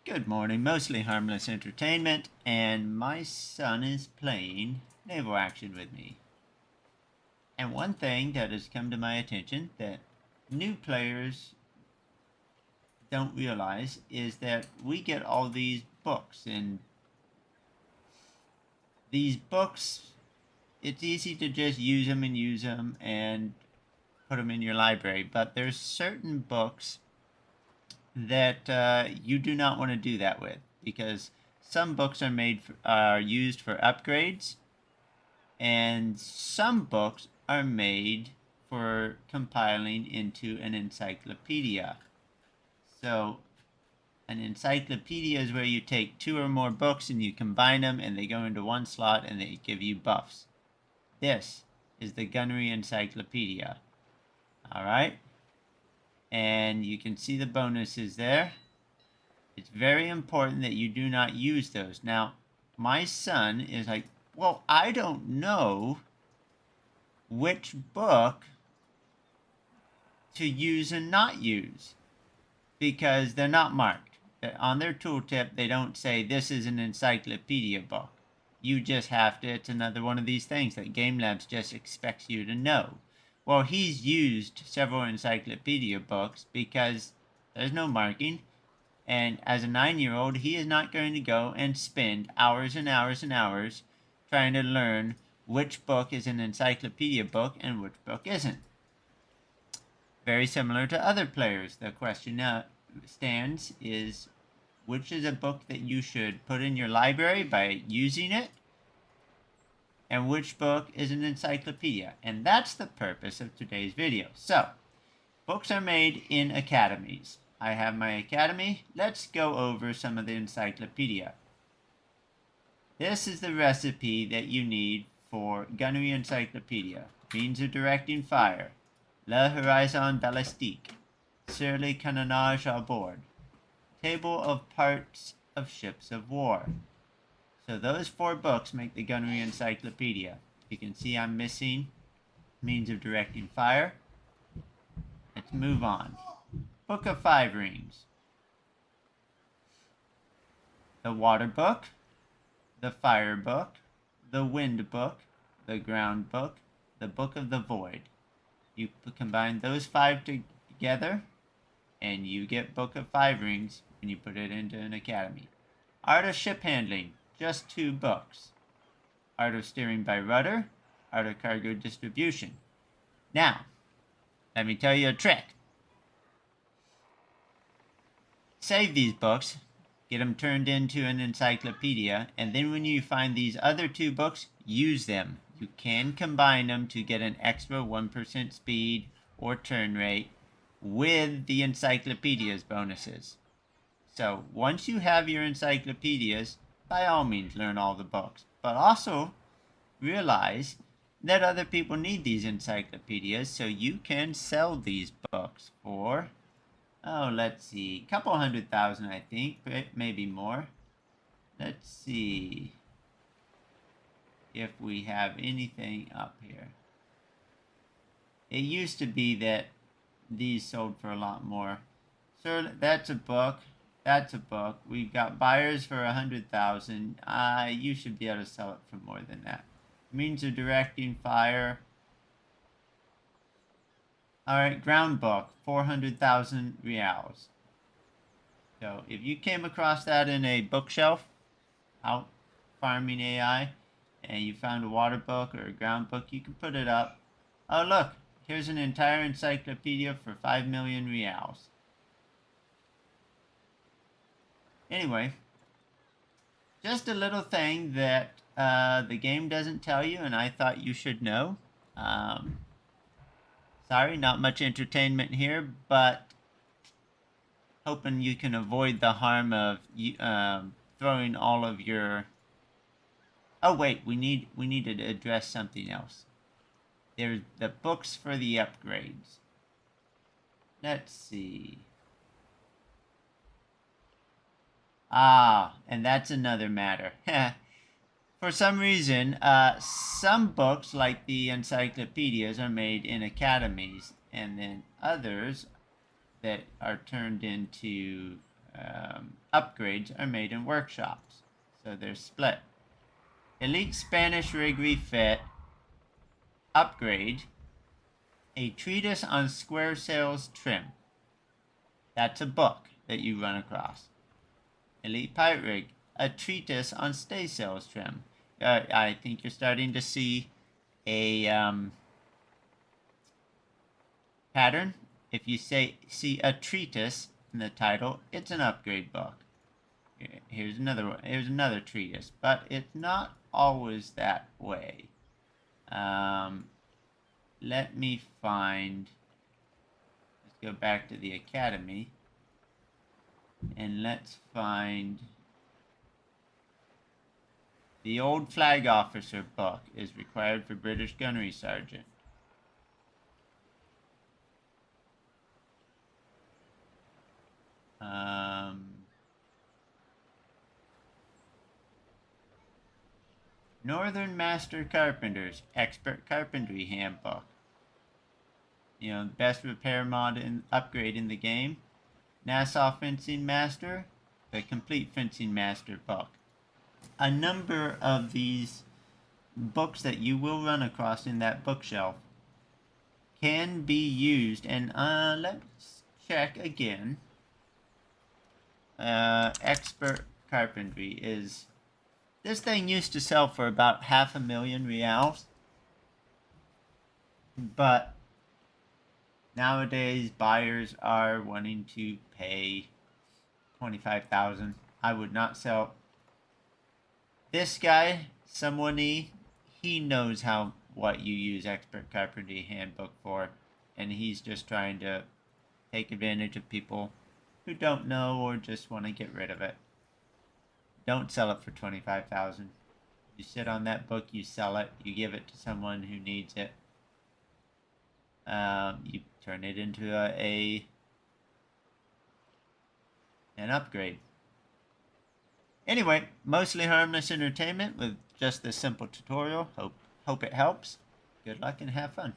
Good morning, Mostly Harmless Entertainment, and my son is playing Naval Action with me. And one thing that has come to my attention that new players don't realize is that we get all these books, and these books, it's easy to just use them and put them in your library, but there's certain books that you do not want to do that with because some books are used for upgrades, and some books are made for compiling into an encyclopedia. So an encyclopedia is where you take two or more books and you combine them and they go into one slot and they give you buffs. This is the Gunnery Encyclopedia. All right, and you can see the bonuses there. It's very important that you do not use those. Now, my son is like, well, I don't know which book to use and not use because they're not marked. On their tooltip, they don't say this is an encyclopedia book. You just have to, it's another one of these things that Game Labs just expects you to know. Well, he's used several encyclopedia books because there's no marking. And as a 9-year-old, he is not going to go and spend hours and hours and hours trying to learn which book is an encyclopedia book and which book isn't. Very similar to other players. The question now stands is which is a book that you should put in your library by using it, and which book is an encyclopedia. And that's the purpose of today's video. So, books are made in academies. I have my academy. Let's go over some of the encyclopedia. This is the recipe that you need for Gunnery Encyclopedia. Means of directing fire. Le Horizon Ballistique. Sur les cannonnages à bord. Table of parts of ships of war. So those 4 books make the Gunnery Encyclopedia. You can see I'm missing means of directing fire. Let's move on. Book of 5 Rings. The Water Book, the Fire Book, the Wind Book, the Ground Book, the Book of the Void. You combine those 5 together, and you get Book of 5 Rings when you put it into an academy. Art of Ship Handling, just 2 books. Art of Steering by Rudder, Art of Cargo Distribution. Now, let me tell you a trick. Save these books, get them turned into an encyclopedia, and then when you find these other 2 books, use them. You can combine them to get an extra 1% speed or turn rate with the encyclopedias bonuses. So once you have your encyclopedias, by all means learn all the books, but also realize that other people need these encyclopedias, so you can sell these books for, let's see, a couple 100,000, I think, maybe more. Let's see if we have anything up here. It used to be that these sold for a lot more. Sir, that's a book. That's a book. We've got buyers for 100,000. You should be able to sell it for more than that. Means of directing fire. Alright, ground book, 400,000 reals. So if you came across that in a bookshelf out farming AI and you found a water book or a ground book, you can put it up. Oh look, here's an entire encyclopedia for 5 million reals. Anyway, just a little thing that the game doesn't tell you and I thought you should know. Sorry, not much entertainment here, but hoping you can avoid the harm of throwing all of your... Oh wait, we need to address something else. There's the books for the upgrades. Let's see. And that's another matter. For some reason, some books, like the encyclopedias, are made in academies, and then others that are turned into upgrades are made in workshops, so they're split. Elite Spanish Rig Refit upgrade, a treatise on square sails trim. That's a book that you run across. Elite Pirate Rig, a treatise on staysails trim. I think you're starting to see a pattern. If you see a treatise in the title, it's an upgrade book. Here's another one. Here's another treatise, but it's not always that way. Let me find. Let's go back to the academy, and let's find. The Old Flag Officer book is required for British Gunnery Sergeant. Northern Master Carpenters Expert Carpentry Handbook. You know, best repair mod and upgrade in the game. Nassau Fencing Master, the Complete Fencing Master book. A number of these books that you will run across in that bookshelf can be used, and let's check again. Expert Carpentry is, this thing used to sell for about $500,000 but nowadays buyers are wanting to pay $25,000. I would not sell. This guy, someone he knows what you use Expert Carpentry Handbook for, and he's just trying to take advantage of people who don't know or just want to get rid of it. Don't sell it for $25,000. You sit on that book, you sell it, you give it to someone who needs it. You turn it into an upgrade. Anyway, Mostly Harmless Entertainment with just this simple tutorial. Hope it helps. Good luck and have fun.